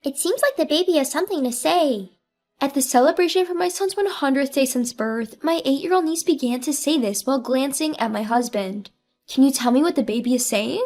It seems like the baby has something to say. At the celebration for my son's 100th day since birth, my 8-year-old niece began to say this while glancing at my husband. Can you tell me what the baby is saying?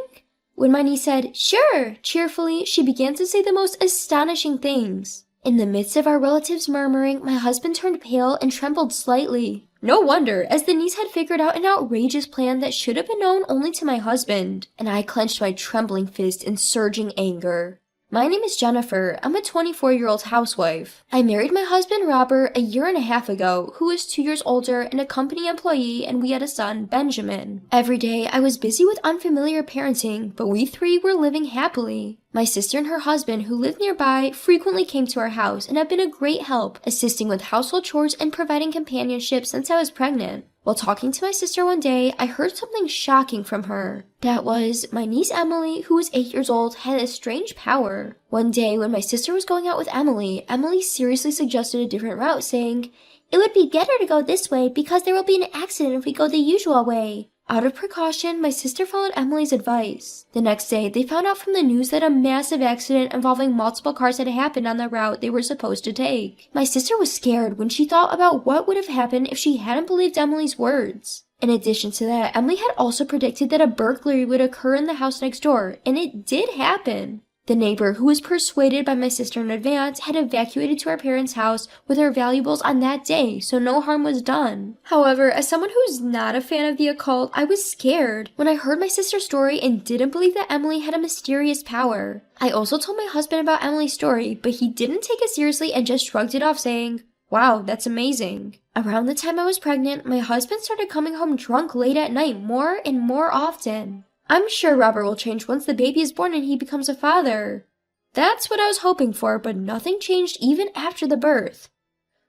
When my niece said, "Sure," cheerfully, she began to say the most astonishing things. In the midst of our relatives murmuring, my husband turned pale and trembled slightly. No wonder, as the niece had figured out an outrageous plan that should have been known only to my husband, and I clenched my trembling fist in surging anger. My name is Jennifer. I'm a 24-year-old housewife. I married my husband Robert a year and a half ago, who is 2 years older and a company employee, and we had a son, Benjamin. Every day I was busy with unfamiliar parenting, but we three were living happily. My sister and her husband, who lived nearby, frequently came to our house and have been a great help, assisting with household chores and providing companionship since I was pregnant. While talking to my sister one day, I heard something shocking from her. That was, my niece Emily, who was 8 years old, had a strange power. One day, when my sister was going out with Emily seriously suggested a different route, saying, "It would be better to go this way because there will be an accident if we go the usual way." Out of precaution, my sister followed Emily's advice. The next day, they found out from the news that a massive accident involving multiple cars had happened on the route they were supposed to take. My sister was scared when she thought about what would have happened if she hadn't believed Emily's words. In addition to that, Emily had also predicted that a burglary would occur in the house next door, and it did happen. The neighbor, who was persuaded by my sister in advance, had evacuated to our parents' house with her valuables on that day, so no harm was done. However, as someone who's not a fan of the occult, I was scared when I heard my sister's story and didn't believe that Emily had a mysterious power. I also told my husband about Emily's story, but he didn't take it seriously and just shrugged it off, saying, "Wow, that's amazing." Around the time I was pregnant, my husband started coming home drunk late at night more and more often. I'm sure Robert will change once the baby is born and he becomes a father. That's what I was hoping for, but nothing changed even after the birth.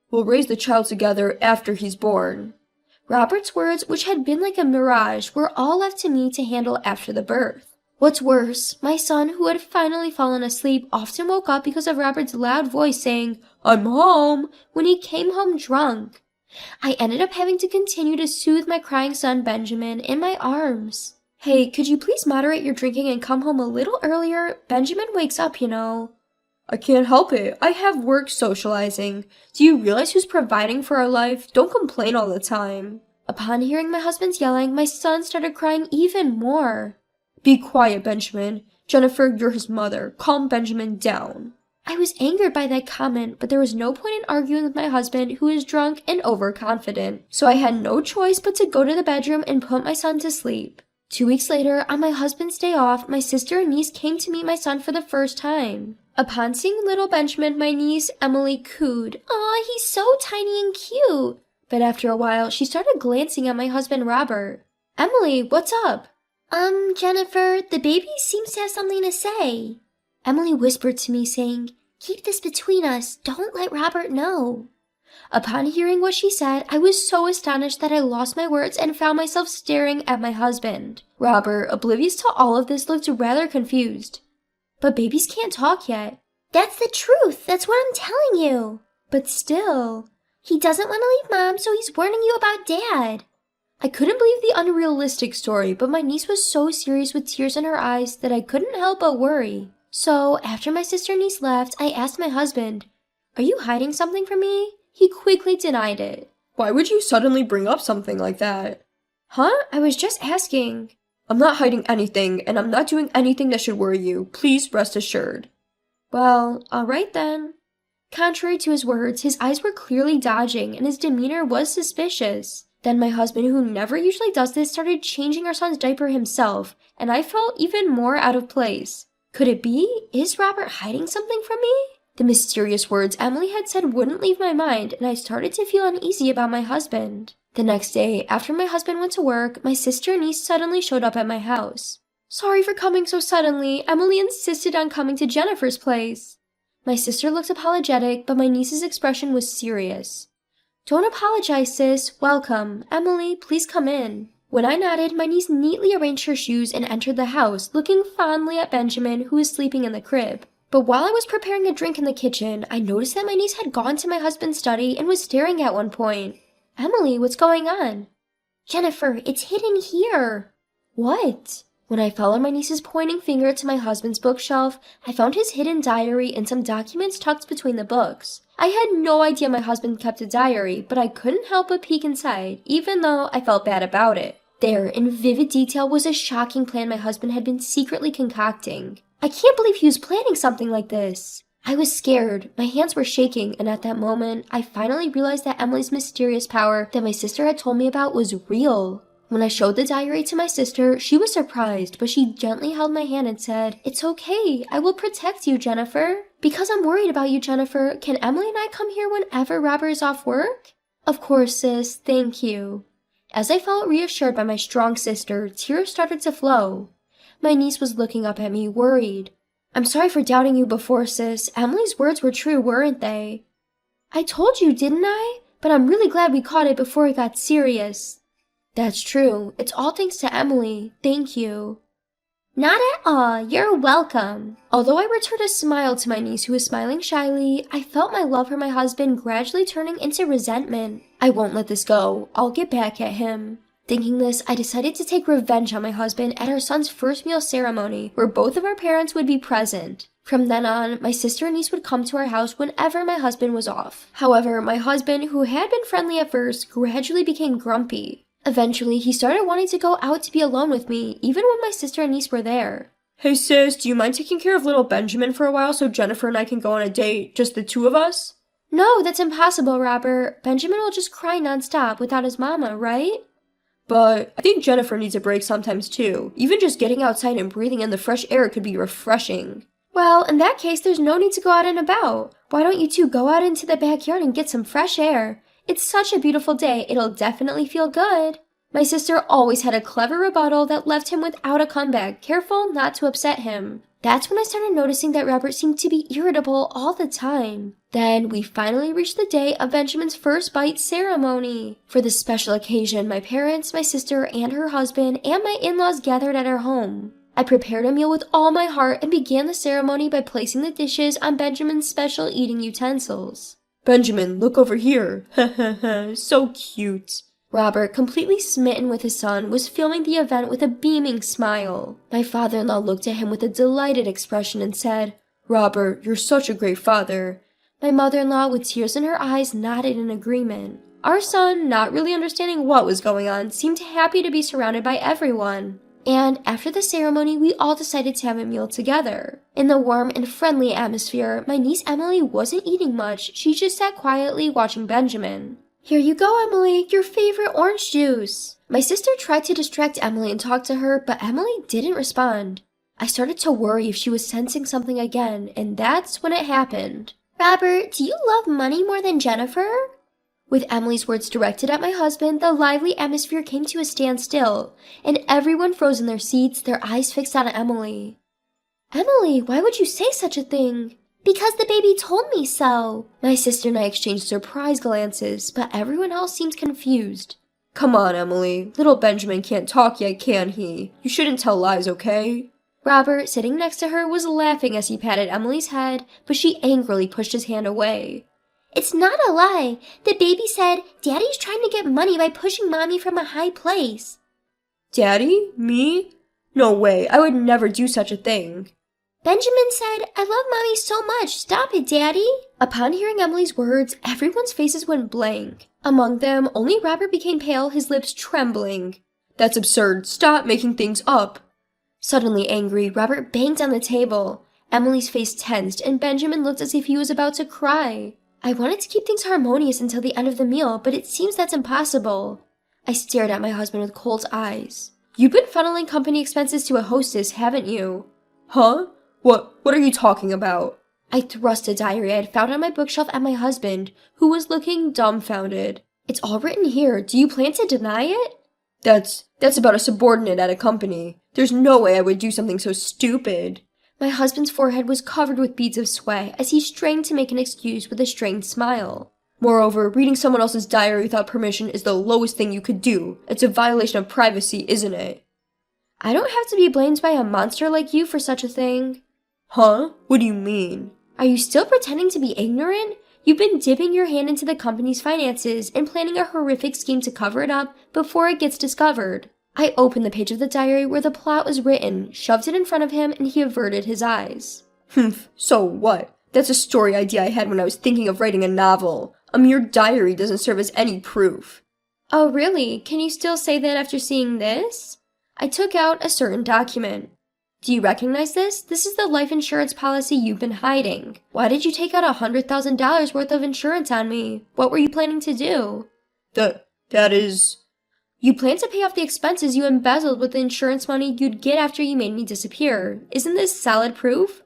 "We'll raise the child together after he's born." Robert's words, which had been like a mirage, were all left to me to handle after the birth. What's worse, my son, who had finally fallen asleep, often woke up because of Robert's loud voice saying, "I'm home," when he came home drunk. I ended up having to continue to soothe my crying son Benjamin in my arms. "Hey, could you please moderate your drinking and come home a little earlier? Benjamin wakes up, you know." "I can't help it. I have work socializing. Do you realize who's providing for our life? Don't complain all the time." Upon hearing my husband's yelling, my son started crying even more. "Be quiet, Benjamin. Jennifer, you're his mother. Calm Benjamin down." I was angered by that comment, but there was no point in arguing with my husband, who is drunk and overconfident. So I had no choice but to go to the bedroom and put my son to sleep. 2 weeks later, on my husband's day off, my sister and niece came to meet my son for the first time. Upon seeing little Benjamin, my niece, Emily, cooed, "Aw, he's so tiny and cute." But after a while, she started glancing at my husband, Robert. "Emily, what's up?" Jennifer, the baby seems to have something to say." Emily whispered to me, saying, "Keep this between us. Don't let Robert know." Upon hearing what she said, I was so astonished that I lost my words and found myself staring at my husband. Robert, oblivious to all of this, looked rather confused. "But babies can't talk yet." "That's the truth. That's what I'm telling you." "But still." "He doesn't want to leave Mom, so he's warning you about Dad." I couldn't believe the unrealistic story, but my niece was so serious with tears in her eyes that I couldn't help but worry. So, after my sister and niece left, I asked my husband, "Are you hiding something from me?" He quickly denied it. "Why would you suddenly bring up something like that?" "Huh? I was just asking." "I'm not hiding anything, and I'm not doing anything that should worry you. Please rest assured." "Well, alright then." Contrary to his words, his eyes were clearly dodging, and his demeanor was suspicious. Then my husband, who never usually does this, started changing our son's diaper himself, and I felt even more out of place. Could it be? Is Robert hiding something from me? The mysterious words Emily had said wouldn't leave my mind, and I started to feel uneasy about my husband. The next day, after my husband went to work, my sister and niece suddenly showed up at my house. "Sorry for coming so suddenly. Emily insisted on coming to Jennifer's place." My sister looked apologetic, but my niece's expression was serious. "Don't apologize, sis. Welcome. Emily, please come in." When I nodded, my niece neatly arranged her shoes and entered the house, looking fondly at Benjamin, who was sleeping in the crib. But while I was preparing a drink in the kitchen, I noticed that my niece had gone to my husband's study and was staring at one point. "Emily, what's going on?" "Jennifer, it's hidden here." "What?" When I followed my niece's pointing finger to my husband's bookshelf, I found his hidden diary and some documents tucked between the books. I had no idea my husband kept a diary, but I couldn't help but peek inside, even though I felt bad about it. There, in vivid detail, was a shocking plan my husband had been secretly concocting. I can't believe he was planning something like this. I was scared, my hands were shaking, and at that moment, I finally realized that Emily's mysterious power that my sister had told me about was real. When I showed the diary to my sister, she was surprised, but she gently held my hand and said, "It's okay, I will protect you, Jennifer. Because I'm worried about you, Jennifer, can Emily and I come here whenever Robert is off work?" "Of course, sis, thank you." As I felt reassured by my strong sister, tears started to flow. My niece was looking up at me, worried. "I'm sorry for doubting you before, sis. Emily's words were true, weren't they?" "I told you, didn't I? But I'm really glad we caught it before it got serious." "That's true. It's all thanks to Emily. Thank you." Not at all. You're welcome. Although I returned a smile to my niece who was smiling shyly, I felt my love for my husband gradually turning into resentment. I won't let this go. I'll get back at him. Thinking this, I decided to take revenge on my husband at our son's first meal ceremony, where both of our parents would be present. From then on, my sister and niece would come to our house whenever my husband was off. However, my husband, who had been friendly at first, gradually became grumpy. Eventually, he started wanting to go out to be alone with me, even when my sister and niece were there. Hey sis, do you mind taking care of little Benjamin for a while so Jennifer and I can go on a date, just the two of us? "No, that's impossible, Robert. Benjamin will just cry nonstop without his mama, right?" But I think Jennifer needs a break sometimes too. Even just getting outside and breathing in the fresh air could be refreshing. "Well, in that case, there's no need to go out and about. Why don't you two go out into the backyard and get some fresh air? It's such a beautiful day, it'll definitely feel good." My sister always had a clever rebuttal that left him without a comeback, careful not to upset him. That's when I started noticing that Robert seemed to be irritable all the time. Then we finally reached the day of Benjamin's first bite ceremony. For this special occasion, my parents, my sister, and her husband, and my in-laws gathered at our home. I prepared a meal with all my heart and began the ceremony by placing the dishes on Benjamin's special eating utensils. "Benjamin, look over here." So cute. Robert, completely smitten with his son, was filming the event with a beaming smile. My father-in-law looked at him with a delighted expression and said, "Robert, you're such a great father." My mother-in-law, with tears in her eyes, nodded in agreement. Our son, not really understanding what was going on, seemed happy to be surrounded by everyone. And after the ceremony, we all decided to have a meal together. In the warm and friendly atmosphere, my niece Emily wasn't eating much. She just sat quietly watching Benjamin. "Here you go, Emily, your favorite orange juice." My sister tried to distract Emily and talk to her, but Emily didn't respond. I started to worry if she was sensing something again, and that's when it happened. Robert, do you love money more than Jennifer? With Emily's words directed at my husband, the lively atmosphere came to a standstill, and everyone froze in their seats, their eyes fixed on Emily. "Emily, why would you say such a thing?" "Because the baby told me so." My sister and I exchanged surprised glances, but everyone else seemed confused. "Come on, Emily. Little Benjamin can't talk yet, can he? You shouldn't tell lies, okay?" Robert, sitting next to her, was laughing as he patted Emily's head, but she angrily pushed his hand away. "It's not a lie. The baby said, Daddy's trying to get money by pushing Mommy from a high place." "Daddy? Me? No way, I would never do such a thing." "Benjamin said, I love Mommy so much. Stop it, Daddy." Upon hearing Emily's words, everyone's faces went blank. Among them, only Robert became pale, his lips trembling. "That's absurd. Stop making things up." Suddenly angry, Robert banged on the table. Emily's face tensed, and Benjamin looked as if he was about to cry. I wanted to keep things harmonious until the end of the meal, but it seems that's impossible. I stared at my husband with cold eyes. "You've been funneling company expenses to a hostess, haven't you?" "Huh? What are you talking about?" I thrust a diary I had found on my bookshelf at my husband, who was looking dumbfounded. "It's all written here. Do you plan to deny it?" That's about a subordinate at a company. There's no way I would do something so stupid." My husband's forehead was covered with beads of sweat as he strained to make an excuse with a strained smile. "Moreover, reading someone else's diary without permission is the lowest thing you could do. It's a violation of privacy, isn't it?" "I don't have to be blamed by a monster like you for such a thing." "Huh? What do you mean?" "Are you still pretending to be ignorant? You've been dipping your hand into the company's finances and planning a horrific scheme to cover it up before it gets discovered. I opened the page of the diary where the plot was written, shoved it in front of him, and he averted his eyes. Humph, so what? That's a story idea I had when I was thinking of writing a novel. A mere diary doesn't serve as any proof. Oh, really? Can you still say that after seeing this? I took out a certain document. Do you recognize this? This is the life insurance policy you've been hiding. Why did you take out $100,000 worth of insurance on me? What were you planning to do? That is... You plan to pay off the expenses you embezzled with the insurance money you'd get after you made me disappear. Isn't this solid proof?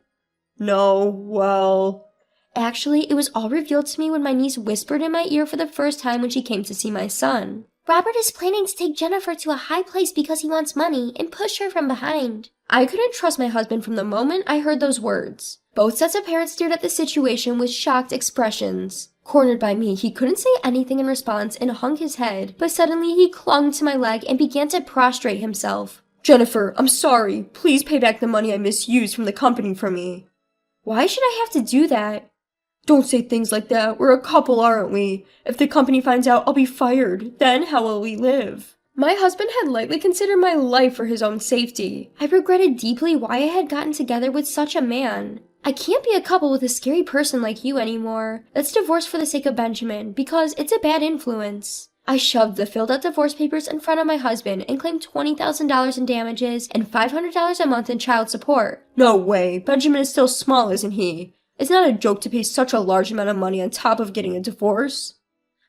No, well... Actually, it was all revealed to me when my niece whispered in my ear for the first time when she came to see my son. Robert is planning to take Jennifer to a high place because he wants money and push her from behind. I couldn't trust my husband from the moment I heard those words. Both sets of parents stared at the situation with shocked expressions. Cornered by me, he couldn't say anything in response and hung his head, but suddenly he clung to my leg and began to prostrate himself. Jennifer, I'm sorry. Please pay back the money I misused from the company for me. Why should I have to do that? Don't say things like that. We're a couple, aren't we? If the company finds out, I'll be fired. Then how will we live? My husband had lightly considered my life for his own safety. I regretted deeply why I had gotten together with such a man. I can't be a couple with a scary person like you anymore. Let's divorce for the sake of Benjamin, because it's a bad influence. I shoved the filled out divorce papers in front of my husband and claimed $20,000 in damages and $500 a month in child support. No way. Benjamin is still small, isn't he? It's not a joke to pay such a large amount of money on top of getting a divorce.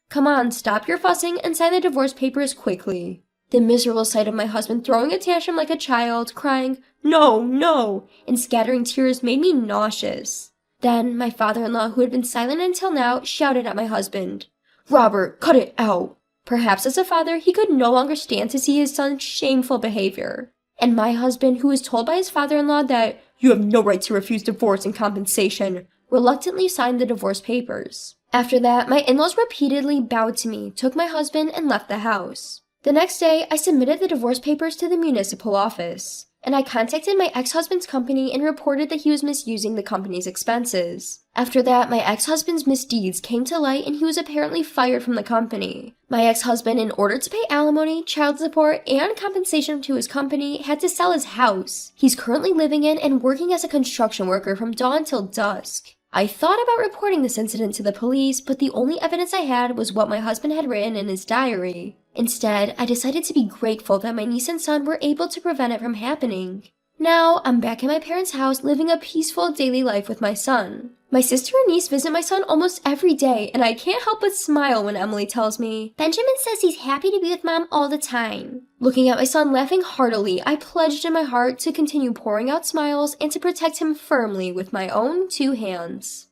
Come on, stop your fussing and sign the divorce papers quickly. The miserable sight of my husband throwing a tantrum like a child, crying, "No, no," and scattering tears made me nauseous. Then my father-in-law, who had been silent until now, shouted at my husband. Robert, cut it out. Perhaps as a father, he could no longer stand to see his son's shameful behavior. And my husband, who was told by his father-in-law that you have no right to refuse divorce and compensation, reluctantly signed the divorce papers. After that, my in-laws repeatedly bowed to me, took my husband, and left the house. The next day, I submitted the divorce papers to the municipal office, and I contacted my ex-husband's company and reported that he was misusing the company's expenses. After that, my ex-husband's misdeeds came to light and he was apparently fired from the company. My ex-husband, in order to pay alimony, child support, and compensation to his company, had to sell his house he's currently living in and working as a construction worker from dawn till dusk. I thought about reporting this incident to the police, but the only evidence I had was what my husband had written in his diary. Instead, I decided to be grateful that my niece and son were able to prevent it from happening. Now, I'm back in my parents' house living a peaceful daily life with my son. My sister and niece visit my son almost every day, and I can't help but smile when Emily tells me, "Benjamin says he's happy to be with Mom all the time." Looking at my son laughing heartily, I pledged in my heart to continue pouring out smiles and to protect him firmly with my own 2 hands.